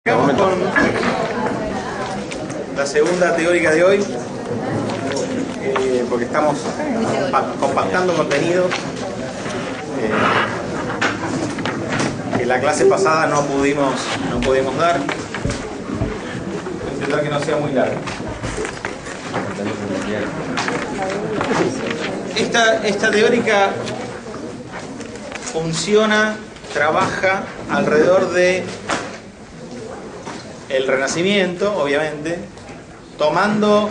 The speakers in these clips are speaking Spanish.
Vamos con la segunda teórica de hoy, porque estamos compactando contenidos que la clase pasada no pudimos dar. Voy a intentar que no sea muy larga. Esta teórica trabaja alrededor de el Renacimiento, obviamente, tomando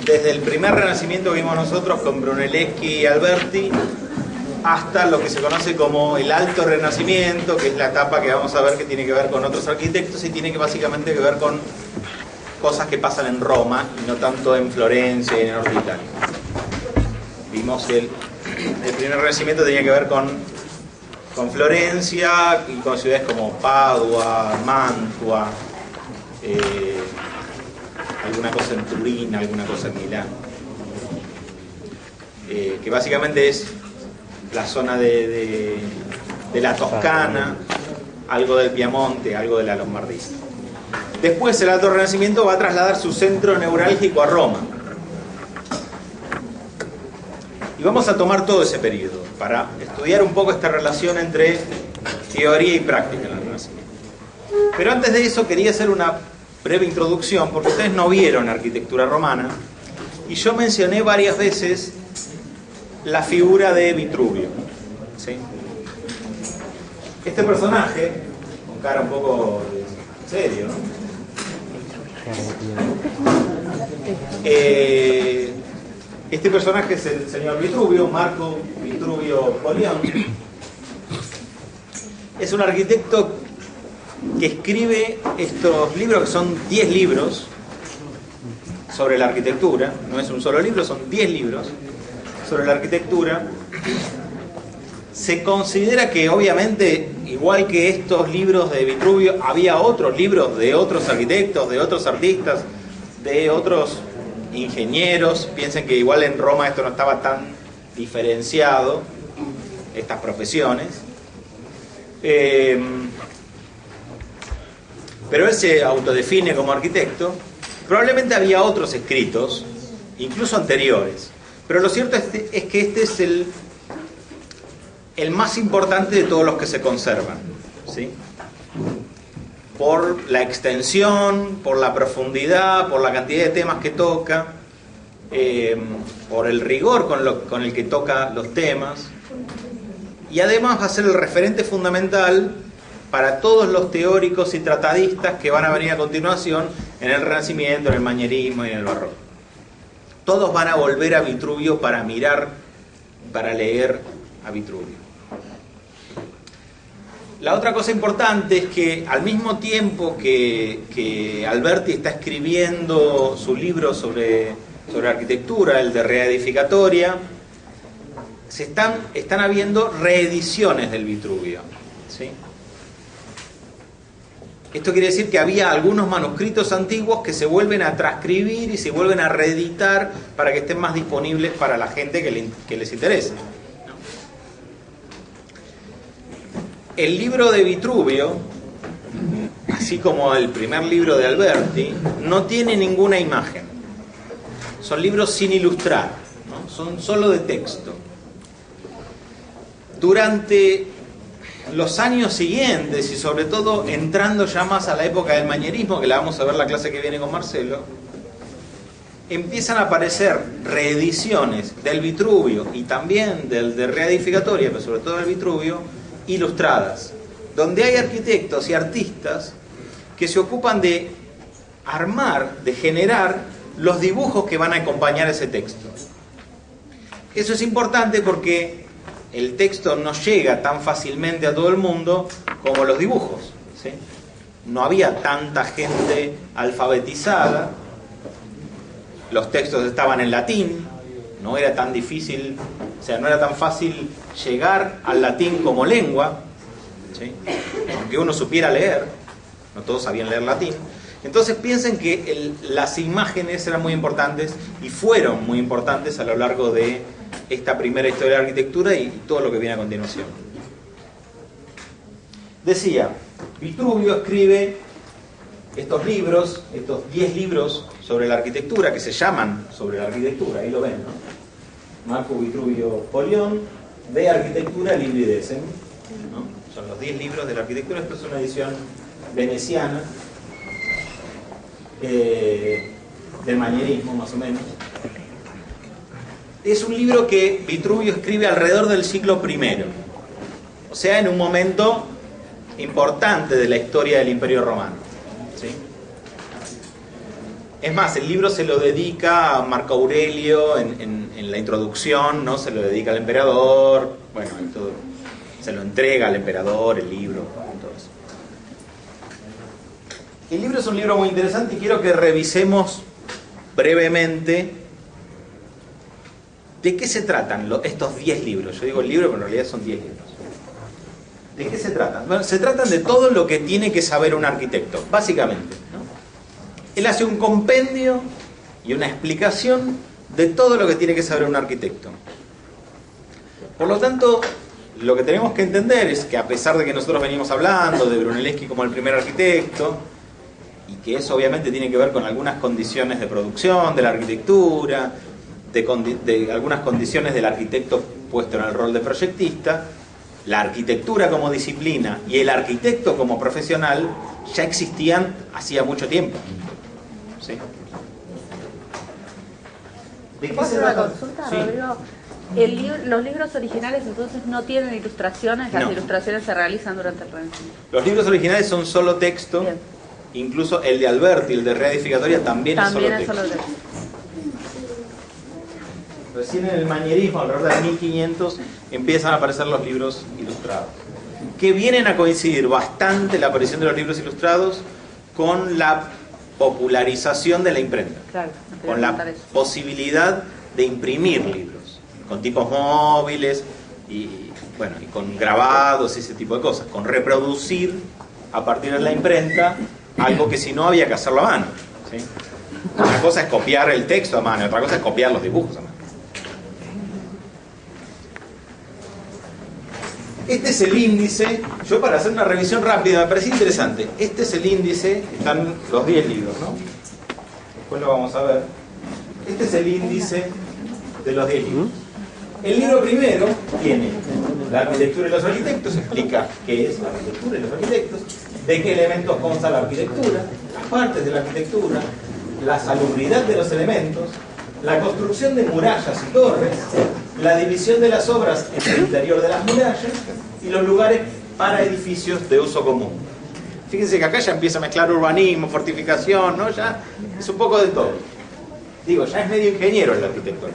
desde el primer Renacimiento que vimos nosotros con Brunelleschi y Alberti hasta lo que se conoce como el Alto Renacimiento, que es la etapa que vamos a ver que tiene que ver con otros arquitectos y tiene que básicamente que ver con cosas que pasan en Roma y no tanto en Florencia y en el norte de Italia. Vimos que el primer Renacimiento tenía que ver con Florencia y con ciudades como Padua, Mantua, alguna cosa en Turín, alguna cosa en Milán, que básicamente es la zona de la Toscana, algo del Piamonte, algo de la Lombardía. Después el Alto Renacimiento va a trasladar su centro neurálgico a Roma, y vamos a tomar todo ese periodo para estudiar un poco esta relación entre teoría y práctica en el Renacimiento. Pero antes de eso quería hacer una breve introducción, porque ustedes no vieron arquitectura romana, y yo mencioné varias veces la figura de Vitruvio, ¿sí? Este personaje, con cara un poco serio, ¿no? Este personaje es el señor Vitruvio, Marco Vitruvio Polión. Es un arquitecto que escribe estos libros, que son 10 libros sobre la arquitectura. No es un solo libro, son 10 libros sobre la arquitectura. Se considera que obviamente, igual que estos libros de Vitruvio, había otros libros de otros arquitectos, de otros artistas, de otros ingenieros. Piensen que igual en Roma esto no estaba tan diferenciado, estas profesiones. Pero él se autodefine como arquitecto. Probablemente había otros escritos, incluso anteriores, pero lo cierto es que este es el más importante de todos los que se conservan, ¿sí? Por la extensión, por la profundidad, por la cantidad de temas que toca, por el rigor con el que toca los temas, y además va a ser el referente fundamental para todos los teóricos y tratadistas que van a venir a continuación en el Renacimiento, en el Manierismo y en el Barroco. Todos van a volver a Vitruvio para mirar, para leer a Vitruvio. La otra cosa importante es que al mismo tiempo que Alberti está escribiendo su libro sobre arquitectura, el de Reedificatoria, están habiendo reediciones del Vitruvio, ¿sí? Esto quiere decir que había algunos manuscritos antiguos que se vuelven a transcribir y se vuelven a reeditar para que estén más disponibles para la gente que les interese, ¿no? El libro de Vitruvio, así como el primer libro de Alberti, no tiene ninguna imagen. Son libros sin ilustrar, ¿no? Son solo de texto. Durante los años siguientes, y sobre todo entrando ya más a la época del manierismo, que la vamos a ver la clase que viene con Marcelo, empiezan a aparecer reediciones del Vitruvio y también del de Reedificatoria, pero sobre todo del Vitruvio, ilustradas, donde hay arquitectos y artistas que se ocupan de armar, de generar los dibujos que van a acompañar ese texto. Eso es importante porque el texto no llega tan fácilmente a todo el mundo como los dibujos, ¿sí? No había tanta gente alfabetizada, los textos estaban en latín, no era tan difícil, o sea, no era tan fácil llegar al latín como lengua, ¿sí? Aunque uno supiera leer, no todos sabían leer latín. Entonces piensen que las imágenes eran muy importantes y fueron muy importantes a lo largo de esta primera historia de la arquitectura y todo lo que viene a continuación. Decía, Vitruvio escribe estos libros, estos 10 libros sobre la arquitectura, que se llaman sobre la arquitectura, ahí lo ven, ¿no? Marco Vitruvio Polión, de Arquitectura Libri Decem, ¿no? Son los 10 libros de la arquitectura. Esto es una edición veneciana, del manierismo más o menos. Es un libro que Vitruvio escribe alrededor del siglo I, o sea, en un momento importante de la historia del Imperio Romano, ¿sí? Es más, el libro se lo dedica a Marco Aurelio en la introducción, ¿no? Se lo dedica al emperador, bueno, y todo, se lo entrega al emperador, el libro, todo eso. El libro es un libro muy interesante y quiero que revisemos brevemente de qué se tratan estos 10 libros. Yo digo el libro, pero en realidad son 10 libros. ¿De qué se tratan? Bueno, se tratan de todo lo que tiene que saber un arquitecto, básicamente, ¿no? Él hace un compendio y una explicación de todo lo que tiene que saber un arquitecto. Por lo tanto, lo que tenemos que entender es que, a pesar de que nosotros venimos hablando de Brunelleschi como el primer arquitecto, y que eso obviamente tiene que ver con algunas condiciones de producción de la arquitectura, de algunas condiciones del arquitecto puesto en el rol de proyectista, la arquitectura como disciplina y el arquitecto como profesional ya existían hacía mucho tiempo, ¿sí? ¿De qué ¿Puedo se hacer una trata? consulta, Sí. Rodrigo? Los libros originales entonces no tienen ilustraciones, las No. ilustraciones se realizan durante el Renacimiento. Los libros originales son solo texto. Bien. Incluso el de Alberti, el de Reedificatoria, también es solo texto. Solo texto. Recién en el manierismo, alrededor de 1500, empiezan a aparecer los libros ilustrados, que vienen a coincidir bastante la aparición de los libros ilustrados con la popularización de la imprenta, Claro, con la posibilidad de imprimir libros, con tipos móviles y, bueno, y con grabados y ese tipo de cosas, con reproducir a partir de la imprenta algo que si no había que hacerlo a mano, ¿sí? Una cosa es copiar el texto a mano, otra cosa es copiar los dibujos a mano. Este es el índice. Yo, para hacer una revisión rápida, me pareció interesante. Este es el índice, están los 10 libros, ¿no? Después lo vamos a ver. Este es el índice de los 10 libros. El libro primero tiene la arquitectura y los arquitectos, explica qué es la arquitectura y los arquitectos, de qué elementos consta la arquitectura, las partes de la arquitectura, la salubridad de los elementos, la construcción de murallas y torres, la división de las obras en el interior de las murallas y los lugares para edificios de uso común. Fíjense que acá ya empieza a mezclar urbanismo, fortificación, ¿no? Ya es un poco de todo. Digo, ya es medio ingeniero el arquitecto.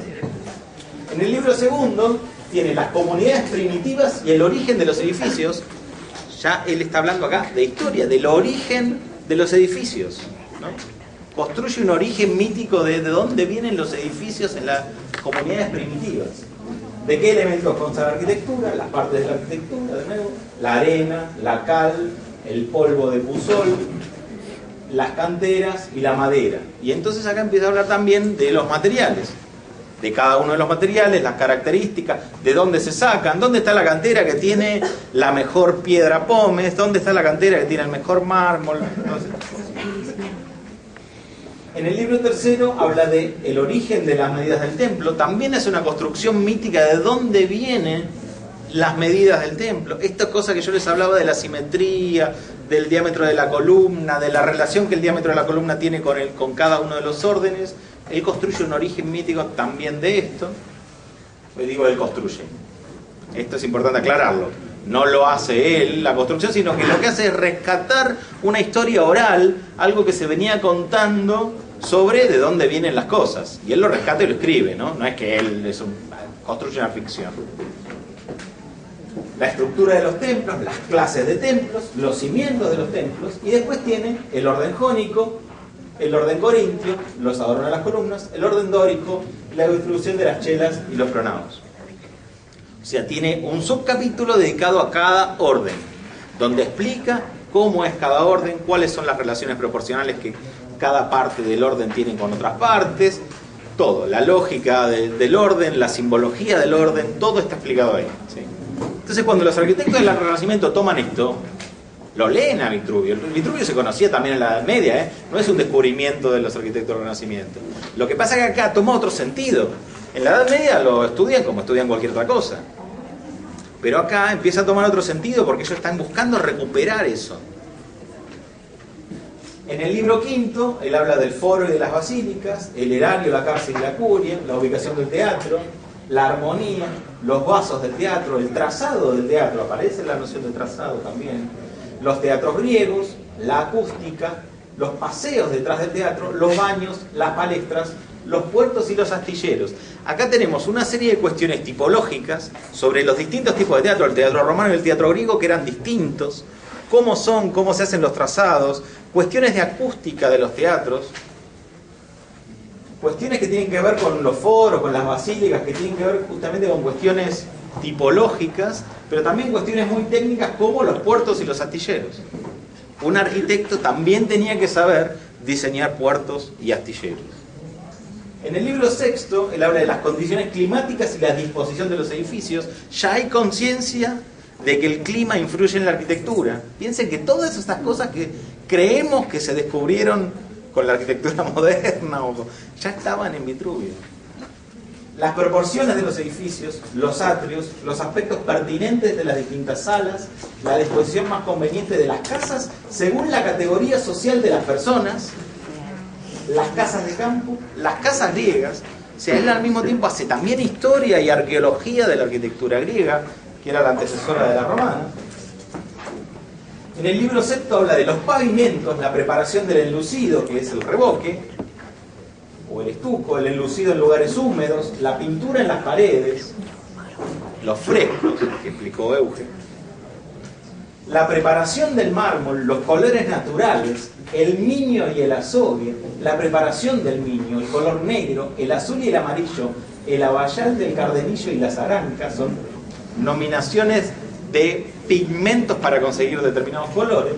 En el libro segundo tiene las comunidades primitivas y el origen de los edificios. Ya él está hablando acá de historia, del origen de los edificios, ¿no? Construye un origen mítico de dónde vienen los edificios en las comunidades primitivas. ¿De qué elementos consta la arquitectura? Las partes de la arquitectura, de nuevo, la arena, la cal, el polvo de pusol, las canteras y la madera. Y entonces acá empieza a hablar también de los materiales, de cada uno de los materiales, las características, de dónde se sacan, dónde está la cantera que tiene la mejor piedra pómez, dónde está la cantera que tiene el mejor mármol. Entonces, en el libro tercero habla de el origen de las medidas del templo. También es una construcción mítica de dónde vienen las medidas del templo. Esta cosa que yo les hablaba de la simetría, del diámetro de la columna, de la relación que el diámetro de la columna tiene con cada uno de los órdenes. Él construye un origen mítico también de esto. Pues digo, él construye. Esto es importante aclararlo. No lo hace él, la construcción, sino que lo que hace es rescatar una historia oral, algo que se venía contando sobre de dónde vienen las cosas. Y él lo rescata y lo escribe, ¿no? No es que él construye una ficción. La estructura de los templos, las clases de templos, los cimientos de los templos, y después tiene el orden jónico, el orden corintio, los adornos de las columnas, el orden dórico, la distribución de las chelas y los pronaos. O sea, tiene un subcapítulo dedicado a cada orden, donde explica cómo es cada orden, cuáles son las relaciones proporcionales que cada parte del orden tiene con otras partes, todo, la lógica del orden, la simbología del orden, todo está explicado ahí, ¿sí? Entonces, cuando los arquitectos del Renacimiento toman esto, lo leen a Vitruvio. Vitruvio se conocía también en la Edad Media, no es un descubrimiento de los arquitectos del Renacimiento. Lo que pasa es que acá toma otro sentido. En la Edad Media lo estudian como estudian cualquier otra cosa. Pero acá empieza a tomar otro sentido porque ellos están buscando recuperar eso. En el libro quinto, él habla del foro y de las basílicas, el erario, la cárcel y la curia, la ubicación del teatro, la armonía, los vasos del teatro, el trazado del teatro, aparece la noción de trazado también, los teatros griegos, la acústica, los paseos detrás del teatro, los baños, las palestras, los puertos y los astilleros. Acá tenemos una serie de cuestiones tipológicas sobre los distintos tipos de teatro, el teatro romano y el teatro griego, que eran distintos, cómo son, cómo se hacen los trazados, cuestiones de acústica de los teatros, cuestiones que tienen que ver con los foros, con las basílicas, que tienen que ver justamente con cuestiones tipológicas, pero también cuestiones muy técnicas como los puertos y los astilleros. Un arquitecto también tenía que saber diseñar puertos y astilleros. En el libro sexto, él habla de las condiciones climáticas y la disposición de los edificios. Ya hay conciencia de que el clima influye en la arquitectura. Piensen que todas estas cosas que creemos que se descubrieron con la arquitectura moderna ya estaban en Vitruvio. Las proporciones de los edificios, los atrios, los aspectos pertinentes de las distintas salas, la disposición más conveniente de las casas según la categoría social de las personas, las casas de campo, las casas griegas. O sea, él al mismo tiempo hace también historia y arqueología de la arquitectura griega, que era la antecesora de la romana. En el libro sexto habla de los pavimentos, la preparación del enlucido, que es el revoque, o el estuco, el enlucido en lugares húmedos, la pintura en las paredes, los frescos, que explicó Euge, la preparación del mármol, los colores naturales, el miño y el azogue, la preparación del miño, el color negro, el azul y el amarillo, el abayal del cardenillo y las arancas, son nominaciones de pigmentos para conseguir determinados colores,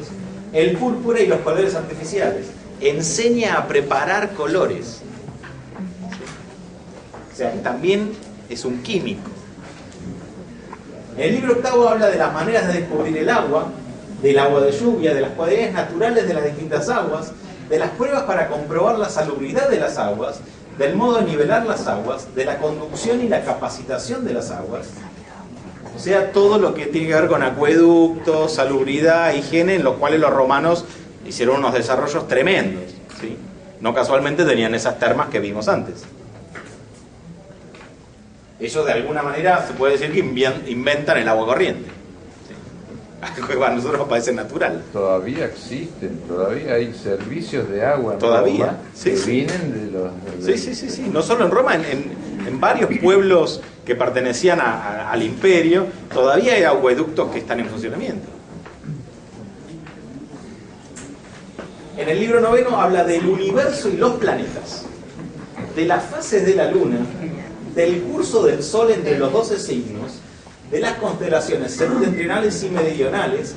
el púrpura y los colores artificiales. Enseña a preparar colores. O sea, también es un químico. El libro octavo habla de las maneras de descubrir el agua, del agua de lluvia, de las cualidades naturales de las distintas aguas, de las pruebas para comprobar la salubridad de las aguas, del modo de nivelar las aguas, de la conducción y la capacitación de las aguas. O sea, todo lo que tiene que ver con acueductos, salubridad, higiene, en los cuales los romanos hicieron unos desarrollos tremendos, ¿sí? No casualmente tenían esas termas que vimos antes. Ellos de alguna manera se puede decir que inventan el agua corriente, ¿sí? Algo que para nosotros nos parece natural. Todavía existen, todavía hay servicios de agua en todavía, Roma sí, que sí. Vienen de los... Sí. No solo en Roma, en varios pueblos que pertenecían al imperio, todavía hay acueductos que están en funcionamiento. En el libro noveno habla del universo y los planetas, de las fases de la luna, del curso del sol entre los 12 signos, de las constelaciones septentrionales y meridionales,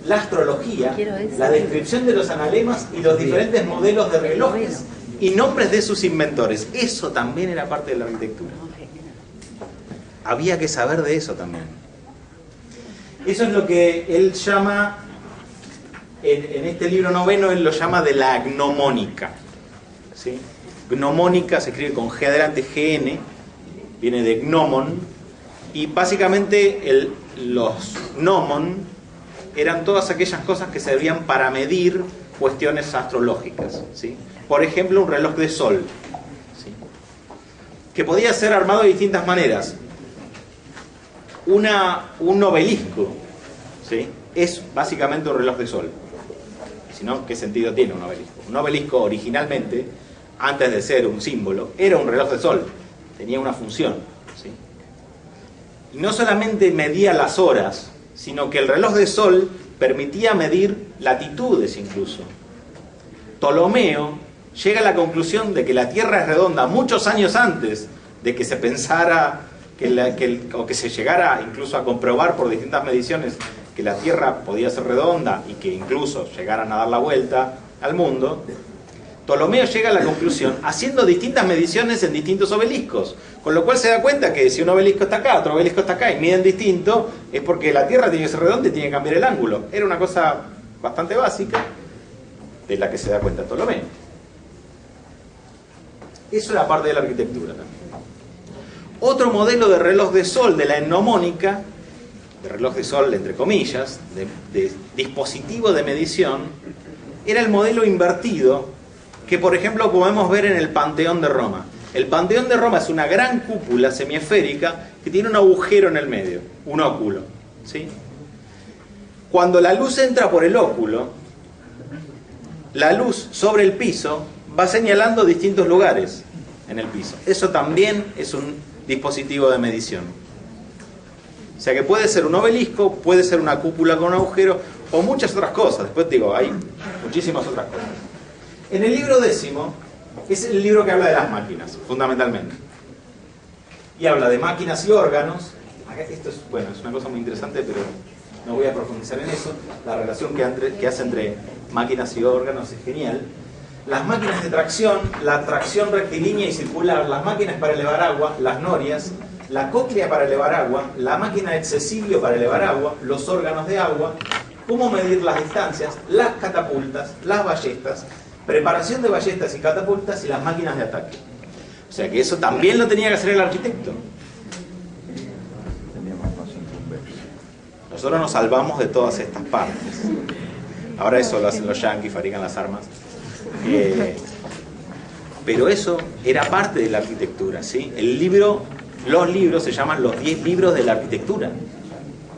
la astrología, la descripción de los analemas y los diferentes modelos de relojes y nombres de sus inventores. Eso también era parte de la arquitectura. Había que saber de eso también. Eso es lo que él llama, en este libro noveno, él lo llama de la gnomónica, ¿sí? Gnomónica se escribe con G adelante, GN, viene de gnomon, y básicamente los gnomon eran todas aquellas cosas que servían para medir cuestiones astrológicas, ¿sí? Por ejemplo, un reloj de sol, ¿sí? Que podía ser armado de distintas maneras. Un obelisco, ¿sí? Es básicamente un reloj de sol. Si no, ¿qué sentido tiene un obelisco? Un obelisco originalmente, antes de ser un símbolo, era un reloj de sol. Tenía una función, ¿sí? Y no solamente medía las horas, sino que el reloj de sol permitía medir latitudes incluso. Ptolomeo llega a la conclusión de que la Tierra es redonda muchos años antes de que se pensara o que se llegara incluso a comprobar por distintas mediciones que la Tierra podía ser redonda y que incluso llegaran a dar la vuelta al mundo. Ptolomeo llega a la conclusión haciendo distintas mediciones en distintos obeliscos, con lo cual se da cuenta que si un obelisco está acá, otro obelisco está acá y miden distinto, es porque la Tierra tiene que ser redonda y tiene que cambiar el ángulo. Era una cosa bastante básica, de la que se da cuenta Ptolomeo. Eso era parte de la arquitectura también. Otro modelo de reloj de sol de la etnomónica, de reloj de sol entre comillas, de dispositivo de medición, era el modelo invertido que, por ejemplo, podemos ver en el Panteón de Roma. El Panteón de Roma es una gran cúpula semiesférica que tiene un agujero en el medio, un óculo, ¿sí? Cuando la luz entra por el óculo, la luz sobre el piso va señalando distintos lugares en el piso. Eso también es un dispositivo de medición. O sea que puede ser un obelisco, puede ser una cúpula con un agujero o muchas otras cosas. Después digo, hay muchísimas otras cosas. En el libro 10º es el libro que habla de las máquinas, fundamentalmente. Y habla de máquinas y órganos. Esto es, bueno, es una cosa muy interesante, pero no voy a profundizar en eso. La relación que hace entre máquinas y órganos es genial. Las máquinas de tracción, la tracción rectilínea y circular, las máquinas para elevar agua, las norias, la cóclea para elevar agua, la máquina de accesibilio para elevar agua, los órganos de agua, cómo medir las distancias, las catapultas, las ballestas, preparación de ballestas y catapultas y las máquinas de ataque. O sea que eso también lo tenía que hacer el arquitecto. Nosotros nos salvamos de todas estas partes. Ahora eso lo hacen los yanquis, fabrican las armas. Pero eso era parte de la arquitectura, ¿sí? Los libros se llaman los 10 libros de la arquitectura,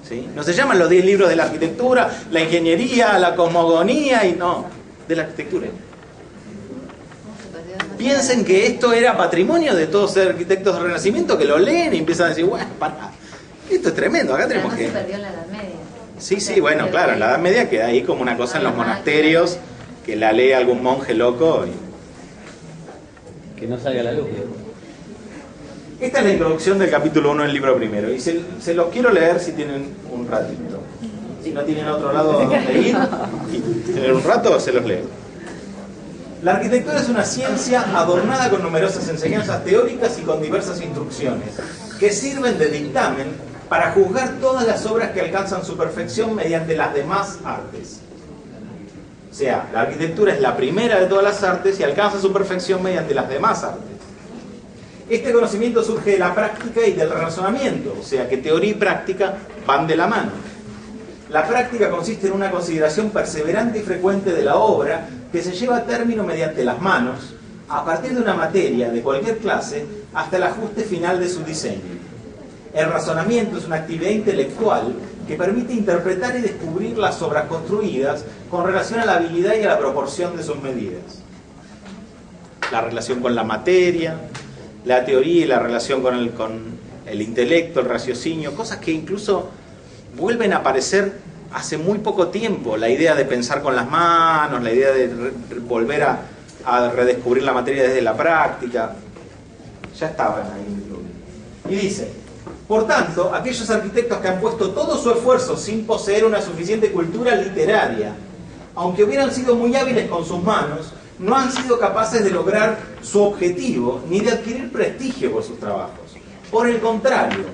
¿sí? No se llaman los 10 libros de la arquitectura, la ingeniería, la cosmogonía, y no, de la arquitectura. Piensen que esto era patrimonio de todos los arquitectos del Renacimiento, que lo leen y empiezan a decir, bueno, pará, esto es tremendo, acá tenemos que... se perdió en la Edad Media. Sí, bueno, claro, en la Edad Media queda ahí como una cosa en los monasterios, que la lee algún monje loco y... Que no salga a la luz. Esta es la introducción del capítulo 1 del libro primero, y se los quiero leer si tienen un ratito. Si no tienen otro lado donde ir, y tener un rato, se los leo. La arquitectura es una ciencia adornada con numerosas enseñanzas teóricas y con diversas instrucciones, que sirven de dictamen para juzgar todas las obras que alcanzan su perfección mediante las demás artes. O sea, la arquitectura es la primera de todas las artes y alcanza su perfección mediante las demás artes. Este conocimiento surge de la práctica y del razonamiento, o sea que teoría y práctica van de la mano. La práctica consiste en una consideración perseverante y frecuente de la obra que se lleva a término mediante las manos, a partir de una materia de cualquier clase, hasta el ajuste final de su diseño. El razonamiento es una actividad intelectual que permite interpretar y descubrir las obras construidas con relación a la habilidad y a la proporción de sus medidas. La relación con la materia, la teoría y la relación con el intelecto, el raciocinio, cosas que incluso vuelven a aparecer hace muy poco tiempo. La idea de pensar con las manos, la idea de volver a redescubrir la materia desde la práctica, ya estaban ahí. Y dice: por tanto, aquellos arquitectos que han puesto todo su esfuerzo sin poseer una suficiente cultura literaria, aunque hubieran sido muy hábiles con sus manos, no han sido capaces de lograr su objetivo ni de adquirir prestigio por sus trabajos. Por el contrario,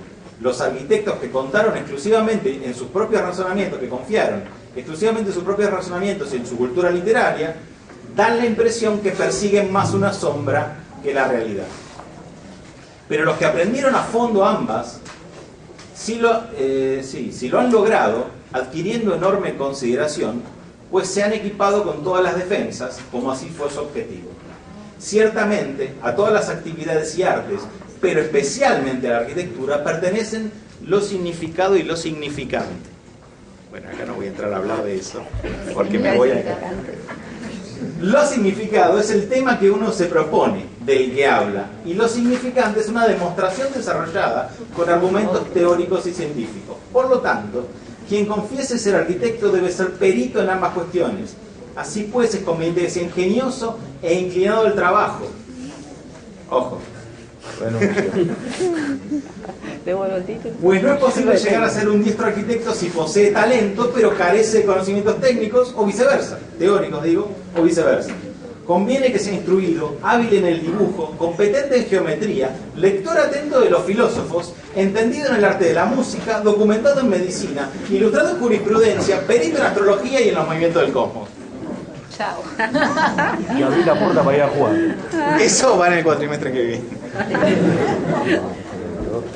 los arquitectos que contaron exclusivamente en sus propios razonamientos, que confiaron exclusivamente en sus propios razonamientos y en su cultura literaria, dan la impresión que persiguen más una sombra que la realidad. Pero los que aprendieron a fondo ambas, sí lo han logrado, adquiriendo enorme consideración, pues se han equipado con todas las defensas, como así fue su objetivo. Ciertamente, a todas las actividades y artes, pero especialmente a la arquitectura, pertenecen lo significado y lo significante. Bueno, acá no voy a entrar a hablar de eso, porque me voy a... Lo significado es el tema que uno se propone, del que habla, y lo significante es una demostración desarrollada con argumentos teóricos y científicos. Por lo tanto, quien confiese ser arquitecto debe ser perito en ambas cuestiones. Así pues, es conveniente que sea ingenioso e inclinado al trabajo. Ojo. Pues no es posible llegar a ser un diestro arquitecto si posee talento, pero carece de conocimientos técnicos, o viceversa, teóricos digo, o viceversa. Conviene que sea instruido, hábil en el dibujo, competente en geometría, lector atento de los filósofos, entendido en el arte de la música, documentado en medicina, ilustrado en jurisprudencia, perito en astrología y en los movimientos del cosmos. Chao. Y abrí la puerta para ir a jugar. Eso va en el cuatrimestre que viene.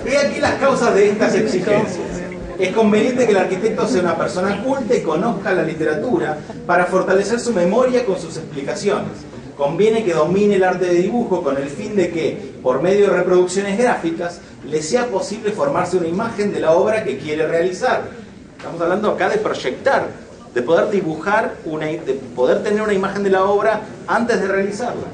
He aquí las causas de estas exigencias. Es conveniente que el arquitecto sea una persona culta y conozca la literatura para fortalecer su memoria con sus explicaciones. Conviene que domine el arte de dibujo con el fin de que, por medio de reproducciones gráficas, le sea posible formarse una imagen de la obra que quiere realizar. Estamos hablando acá de proyectar, de poder dibujar, de poder tener una imagen de la obra antes de realizarla.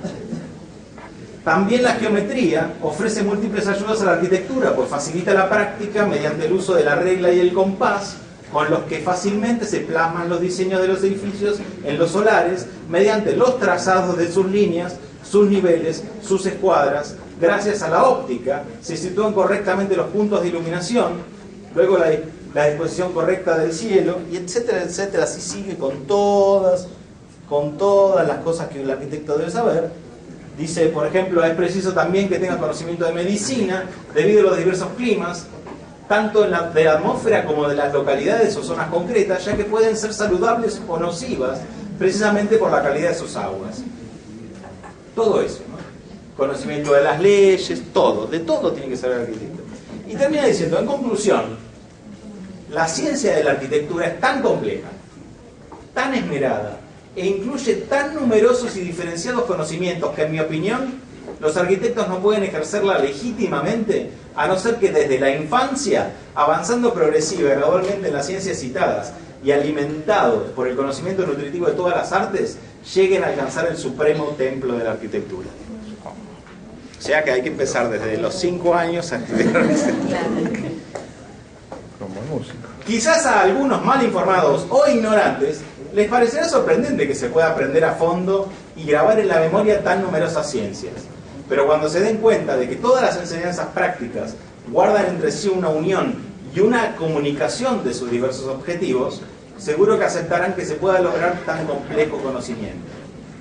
También la geometría ofrece múltiples ayudas a la arquitectura, pues facilita la práctica mediante el uso de la regla y el compás, con los que fácilmente se plasman los diseños de los edificios en los solares, mediante los trazados de sus líneas, sus niveles, sus escuadras. Gracias a la óptica se sitúan correctamente los puntos de iluminación, luego la disposición correcta del cielo, y etcétera, etcétera. Así sigue con todas las cosas que el arquitecto debe saber. Dice, por ejemplo, es preciso también que tenga conocimiento de medicina, debido a los diversos climas, tanto de la atmósfera como de las localidades o zonas concretas, ya que pueden ser saludables o nocivas, precisamente por la calidad de sus aguas. Todo eso, ¿no? Conocimiento de las leyes, todo, de todo tiene que saber el arquitecto. Y termina diciendo, en conclusión, la ciencia de la arquitectura es tan compleja, tan esmerada, e incluye tan numerosos y diferenciados conocimientos que, en mi opinión, los arquitectos no pueden ejercerla legítimamente a no ser que desde la infancia, avanzando progresiva y gradualmente en las ciencias citadas y alimentados por el conocimiento nutritivo de todas las artes, lleguen a alcanzar el supremo templo de la arquitectura. O sea que hay que empezar desde los 5 años a estudiar. Como músico. Quizás a algunos mal informados o ignorantes les parecerá sorprendente que se pueda aprender a fondo y grabar en la memoria tan numerosas ciencias. Pero cuando se den cuenta de que todas las enseñanzas prácticas guardan entre sí una unión y una comunicación de sus diversos objetivos, seguro que aceptarán que se pueda lograr tan complejo conocimiento.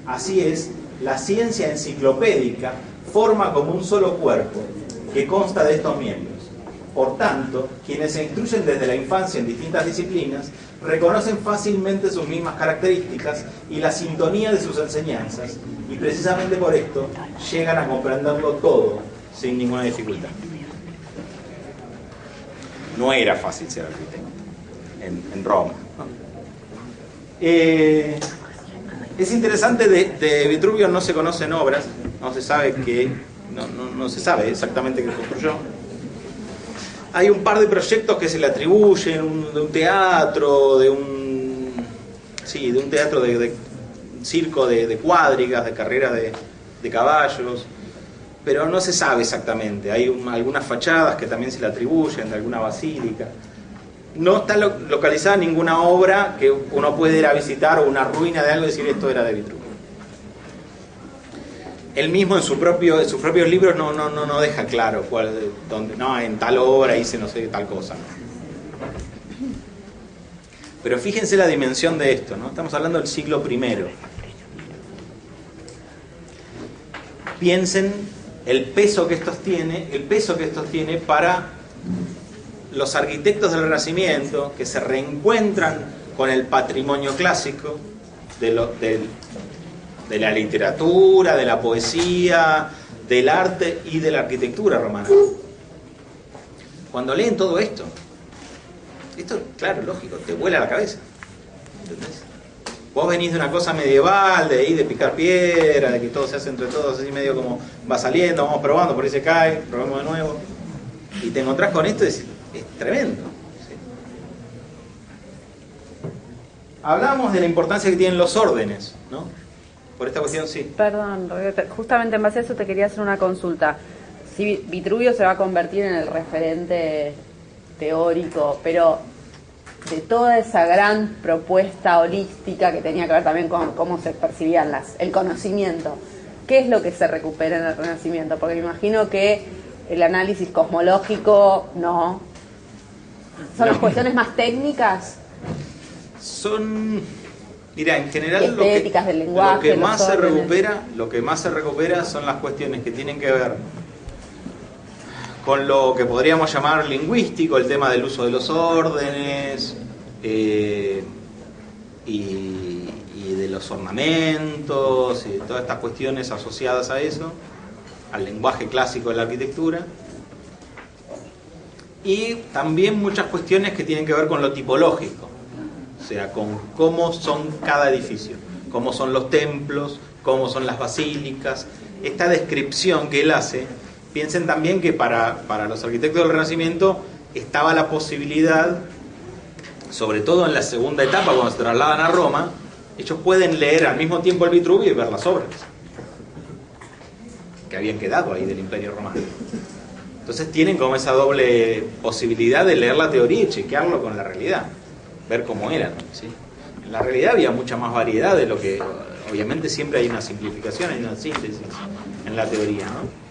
Así es, la ciencia enciclopédica forma como un solo cuerpo que consta de estos miembros. Por tanto, quienes se instruyen desde la infancia en distintas disciplinas reconocen fácilmente sus mismas características y la sintonía de sus enseñanzas, y precisamente por esto llegan a comprenderlo todo sin ninguna dificultad. No era fácil ser arquitecto en Roma, ¿no? Es interesante, de Vitruvio no se conocen obras, no se sabe no se sabe exactamente qué construyó. Hay un par de proyectos que se le atribuyen, de un teatro, de un teatro de circo de cuadrigas, de carreras de caballos, pero no se sabe exactamente. Hay algunas fachadas que también se le atribuyen, de alguna basílica. No está localizada ninguna obra que uno pueda ir a visitar, o una ruina de algo y decir esto era de Vitruvio. Él mismo en sus propios libros no deja claro dónde, no, en tal obra hice no sé tal cosa. Pero fíjense la dimensión de esto, ¿no? Estamos hablando del siglo I. Piensen el peso que esto tiene para los arquitectos del Renacimiento, que se reencuentran con el patrimonio clásico de la literatura, de la poesía, del arte y de la arquitectura romana. Cuando leen todo esto, claro, lógico, te vuela la cabeza. ¿Entendés? Vos venís de una cosa medieval, de ahí de picar piedra, de que todo se hace entre todos, así medio como va saliendo, vamos probando, por ahí se cae, probamos de nuevo. Y te encontrás con esto y decís, es tremendo. ¿Sí? Hablamos de la importancia que tienen los órdenes, ¿no? Por esta cuestión, sí. Perdón, justamente en base a eso te quería hacer una consulta. Si Vitruvio se va a convertir en el referente teórico, pero de toda esa gran propuesta holística que tenía que ver también con cómo se percibían el conocimiento, ¿qué es lo que se recupera en el Renacimiento? Porque me imagino que el análisis cosmológico no. ¿Son las cuestiones más técnicas? Mira, en general estéticas del lenguaje, lo que más se órdenes. recupera son las cuestiones que tienen que ver con lo que podríamos llamar lingüístico, el tema del uso de los órdenes y de los ornamentos y todas estas cuestiones asociadas a eso, al lenguaje clásico de la arquitectura. Y también muchas cuestiones que tienen que ver con lo tipológico, o sea, con cómo son cada edificio, cómo son los templos, cómo son las basílicas. Esta descripción que él hace, piensen también que para los arquitectos del Renacimiento estaba la posibilidad, sobre todo en la segunda etapa, cuando se trasladan a Roma, ellos pueden leer al mismo tiempo el Vitruvio y ver las obras que habían quedado ahí del Imperio Romano. Entonces tienen como esa doble posibilidad de leer la teoría y chequearlo con la realidad, ver cómo eran, ¿sí? En la realidad había mucha más variedad de lo que... Obviamente siempre hay una simplificación, hay una síntesis en la teoría, ¿no?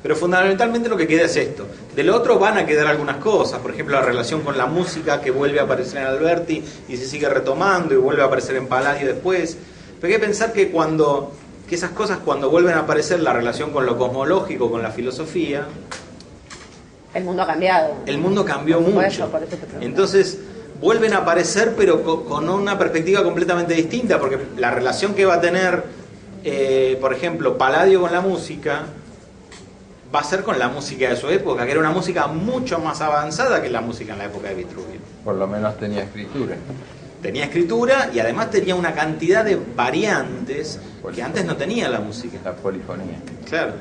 Pero fundamentalmente lo que queda es esto. Del otro van a quedar algunas cosas, por ejemplo la relación con la música que vuelve a aparecer en Alberti y se sigue retomando y vuelve a aparecer en Palladio después. Pero hay que pensar que esas cosas cuando vuelven a aparecer, la relación con lo cosmológico, con la filosofía, El mundo ha cambiado. el mundo cambió mucho. Por eso te pregunto. Entonces vuelven a aparecer pero con una perspectiva completamente distinta, porque la relación que va a tener, por ejemplo, Palladio con la música, va a ser con la música de su época, que era una música mucho más avanzada que la música en la época de Vitruvio. Por lo menos tenía escritura. Tenía escritura y además tenía una cantidad de variantes que antes no tenía la música. La polifonía. Claro.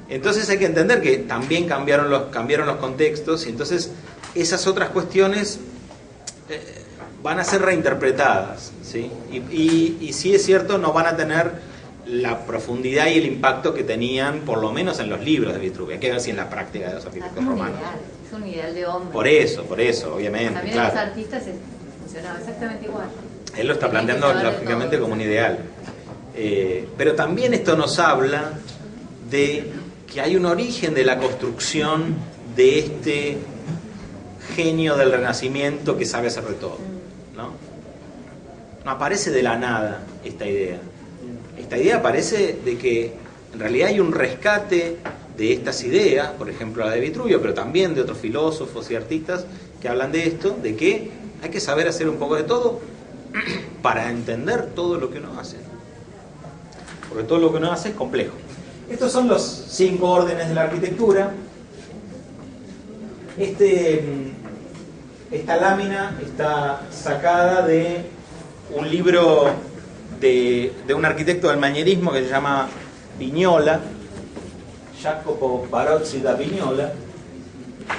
Entonces hay que entender que también cambiaron los contextos y entonces esas otras cuestiones van a ser reinterpretadas, ¿sí? Y sí es cierto, no van a tener la profundidad y el impacto que tenían, por lo menos en los libros de Vitruvio. Hay que ver si en la práctica de los arquitectos romanos. Es un ideal de hombre. Por eso, obviamente. También claro. los artistas funcionaba exactamente igual. Él lo está Tenían que planteando saber de lógicamente todo. como un ideal. Pero también esto nos habla de que hay un origen de la construcción de este genio del Renacimiento que sabe hacer de todo, ¿no? No aparece de la nada esta idea. Esta idea aparece de que en realidad hay un rescate de estas ideas, por ejemplo la de Vitruvio, pero también de otros filósofos y artistas que hablan de esto, de que hay que saber hacer un poco de todo para entender todo lo que uno hace. Porque todo lo que uno hace es complejo. Estos son los 5 órdenes de la arquitectura. Esta lámina está sacada de un libro de un arquitecto del manierismo que se llama Vignola, Jacopo Barozzi da Vignola,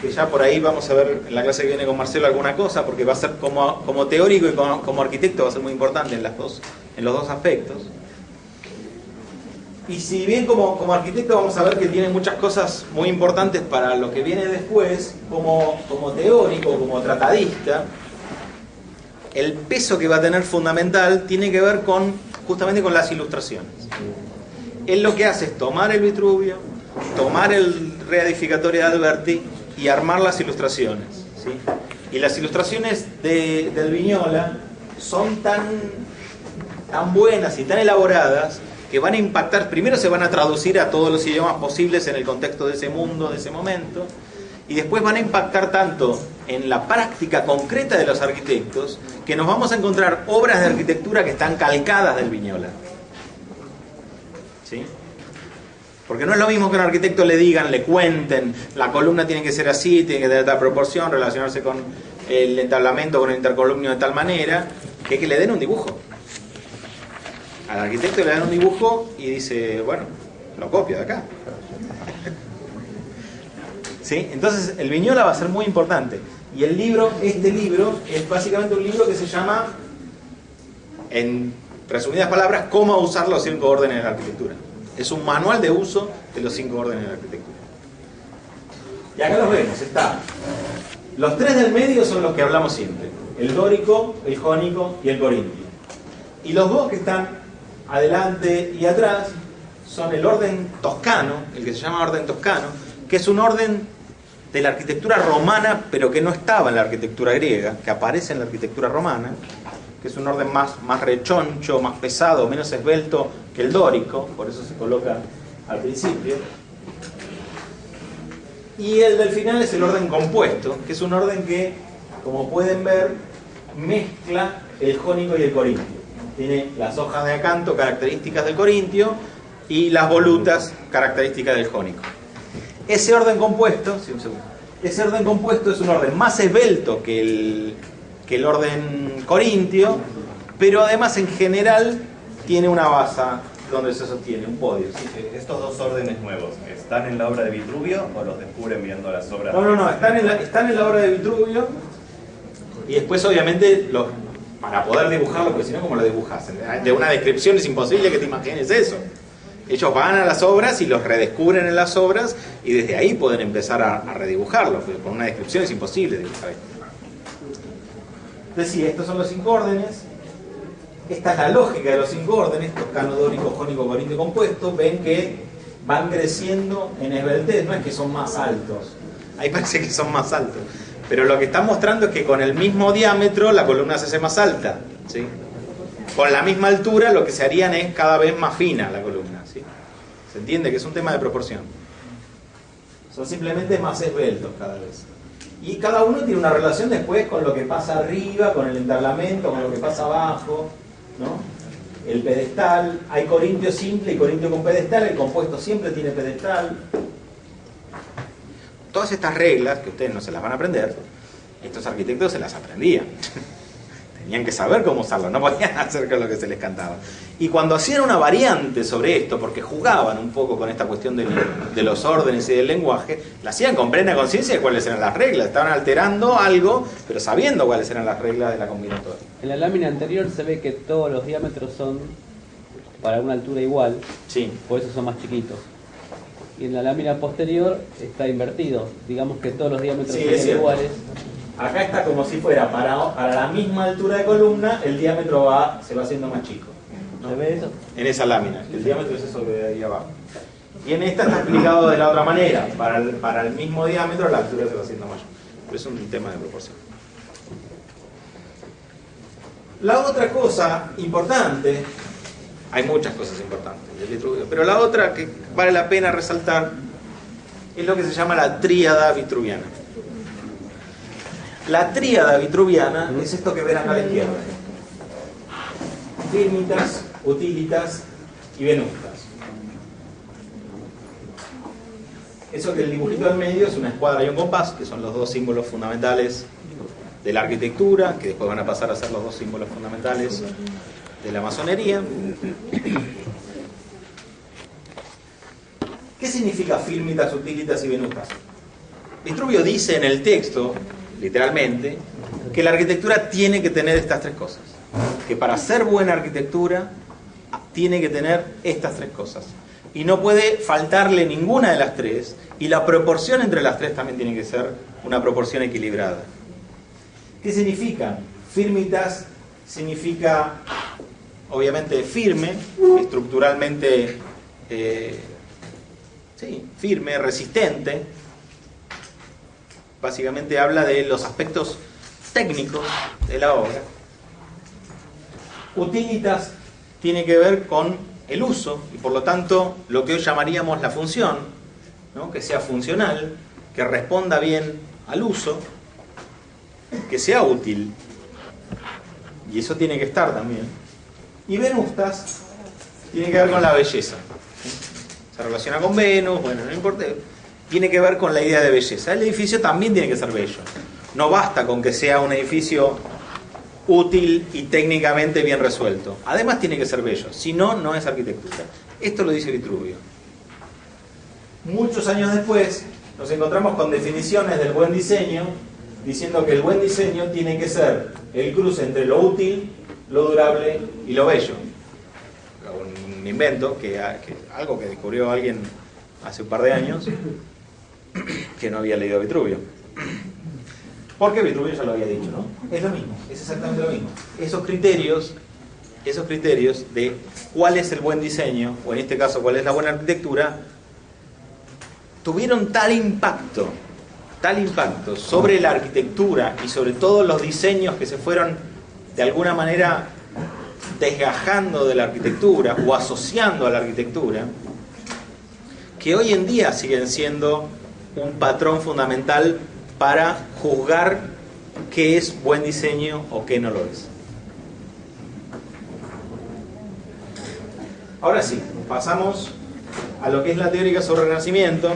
que ya por ahí vamos a ver en la clase que viene con Marcelo alguna cosa, porque va a ser como teórico y como arquitecto va a ser muy importante en los dos aspectos. Y si bien como arquitecto vamos a ver que tiene muchas cosas muy importantes para lo que viene después, como teórico, como tratadista, el peso que va a tener fundamental tiene que ver justamente con las ilustraciones. Él lo que hace es tomar el Vitruvio, tomar el reedificatorio de Alberti y armar las ilustraciones, ¿sí? Y las ilustraciones del Vignola son tan buenas y tan elaboradas que van a impactar, primero se van a traducir a todos los idiomas posibles en el contexto de ese mundo, de ese momento, y después van a impactar tanto en la práctica concreta de los arquitectos que nos vamos a encontrar obras de arquitectura que están calcadas del Vignola, ¿sí? Porque no es lo mismo que un arquitecto le digan, le cuenten, la columna tiene que ser así, tiene que tener tal proporción, relacionarse con el entablamento, con el intercolumnio de tal manera, que le den un dibujo. Al arquitecto le dan un dibujo y dice, bueno, lo copio de acá. ¿Sí? Entonces el Vignola va a ser muy importante. Y este libro es básicamente un libro que se llama, en resumidas palabras, cómo usar los 5 órdenes de la arquitectura. Es un manual de uso de los 5 órdenes de la arquitectura. Y acá los vemos, está. Los 3 del medio son los que hablamos siempre: el dórico, el jónico y el corintio. Y los 2 que están adelante y atrás son el orden toscano, el que se llama orden toscano, que es un orden de la arquitectura romana, pero que no estaba en la arquitectura griega, que aparece en la arquitectura romana, que es un orden más rechoncho, más pesado, menos esbelto que el dórico, por eso se coloca al principio. Y el del final es el orden compuesto, que es un orden que, como pueden ver, mezcla el jónico y el corintio. Tiene las hojas de acanto, características del corintio, y las volutas, características del jónico. Ese orden compuesto, sí, un segundo. Ese orden compuesto es un orden más esbelto que el orden corintio, pero además en general tiene una base donde se sostiene, un podio. ¿Sí? Estos dos órdenes nuevos, ¿están en la obra de Vitruvio o los descubren viendo las obras? No, están en la obra de Vitruvio, y después obviamente para poder dibujarlo, porque si no, ¿cómo lo dibujas? De una descripción es imposible que te imagines eso. Ellos van a las obras y los redescubren en las obras, y desde ahí pueden empezar a redibujarlo, porque con una descripción es imposible dibujar esto. Decía, estos son los 5 órdenes. Esta es la lógica de los 5 órdenes, toscano, dórico, jónico, corintio compuesto. Ven que van creciendo en esbeltez, no es que son más altos. Ahí parece que son más altos. Pero lo que están mostrando es que con el mismo diámetro la columna se hace más alta, ¿sí? Con la misma altura lo que se harían es cada vez más fina la columna, ¿sí? ¿Se entiende? Que es un tema de proporción. Son simplemente más esbeltos cada vez. Y cada uno tiene una relación después con lo que pasa arriba, con el entablamento, con lo que pasa abajo, ¿no? El pedestal, hay corintio simple y corintio con pedestal, el compuesto siempre tiene pedestal. Todas estas reglas, que ustedes no se las van a aprender, estos arquitectos se las aprendían. Tenían que saber cómo usarlo, no podían hacer con lo que se les cantaba. Y cuando hacían una variante sobre esto, porque jugaban un poco con esta cuestión de los órdenes y del lenguaje, la hacían con plena conciencia de cuáles eran las reglas. Estaban alterando algo, pero sabiendo cuáles eran las reglas de la combinatoria. En la lámina anterior se ve que todos los diámetros son para una altura igual, Sí. por eso son más chiquitos. Y en la lámina posterior está invertido, digamos que todos los diámetros Sí, son es cierto. iguales. Acá está como si fuera para la misma altura de columna, el diámetro se va haciendo más chico, ¿no? ¿Se ve eso? En esa lámina, el diámetro es eso de ahí abajo. Y en esta está explicado de la otra manera, para el mismo diámetro la altura se va haciendo mayor. Pero es un tema de proporción. La otra cosa importante, hay muchas cosas importantes del Vitruvio, pero la otra que vale la pena resaltar es lo que se llama la tríada vitruviana. La tríada vitruviana es esto que ven acá a la izquierda: firmitas, utilitas y venustas. Eso que el dibujito del medio es una escuadra y un compás, que son los dos símbolos fundamentales de la arquitectura, que después van a pasar a ser los dos símbolos fundamentales de la masonería. ¿Qué significa firmitas, utilitas y venustas? Vitruvio dice en el texto, literalmente, que la arquitectura tiene que tener estas 3 cosas. Que para ser buena arquitectura tiene que tener estas 3 cosas. Y no puede faltarle ninguna de las 3, y la proporción entre las 3 también tiene que ser una proporción equilibrada. ¿Qué significa? Firmitas significa, obviamente, firme, estructuralmente firme, resistente. Básicamente habla de los aspectos técnicos de la obra. Utilitas tiene que ver con el uso, y por lo tanto lo que hoy llamaríamos la función, ¿no? Que sea funcional, que responda bien al uso, que sea útil, y eso tiene que estar también. Y venustas tiene que ver con la belleza, se relaciona con Venus, bueno, no importa, tiene que ver con la idea de belleza. El edificio también tiene que ser bello, no basta con que sea un edificio útil y técnicamente bien resuelto, además tiene que ser bello, si no, no es arquitectura. Esto lo dice Vitruvio. Muchos años después nos encontramos con definiciones del buen diseño, diciendo que el buen diseño tiene que ser el cruce entre lo útil, lo durable y lo bello. Un invento, algo que descubrió alguien hace un par de años, que no había leído Vitruvio. Porque Vitruvio ya lo había dicho, ¿no? Es lo mismo, es exactamente lo mismo. Esos criterios de cuál es el buen diseño, o en este caso cuál es la buena arquitectura, tuvieron tal impacto sobre la arquitectura y sobre todos los diseños que se fueron de alguna manera desgajando de la arquitectura o asociando a la arquitectura, que hoy en día siguen siendo un patrón fundamental para juzgar qué es buen diseño o qué no lo es. Ahora sí, pasamos a lo que es la teórica sobre el Renacimiento,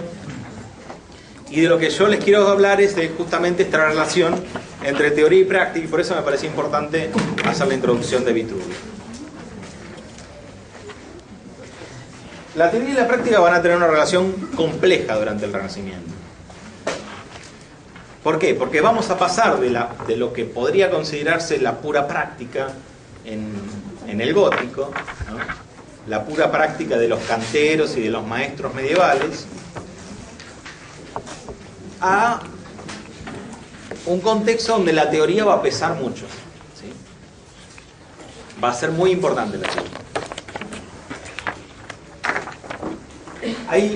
y de lo que yo les quiero hablar es de justamente esta relación entre teoría y práctica, y por eso me parece importante hacer la introducción de Vitruvio. La teoría y la práctica van a tener una relación compleja durante el Renacimiento. ¿Por qué? Porque vamos a pasar de lo que podría considerarse la pura práctica en el gótico, ¿no? La pura práctica de los canteros y de los maestros medievales, a un contexto donde la teoría va a pesar mucho, ¿sí? Va a ser muy importante la teoría. Hay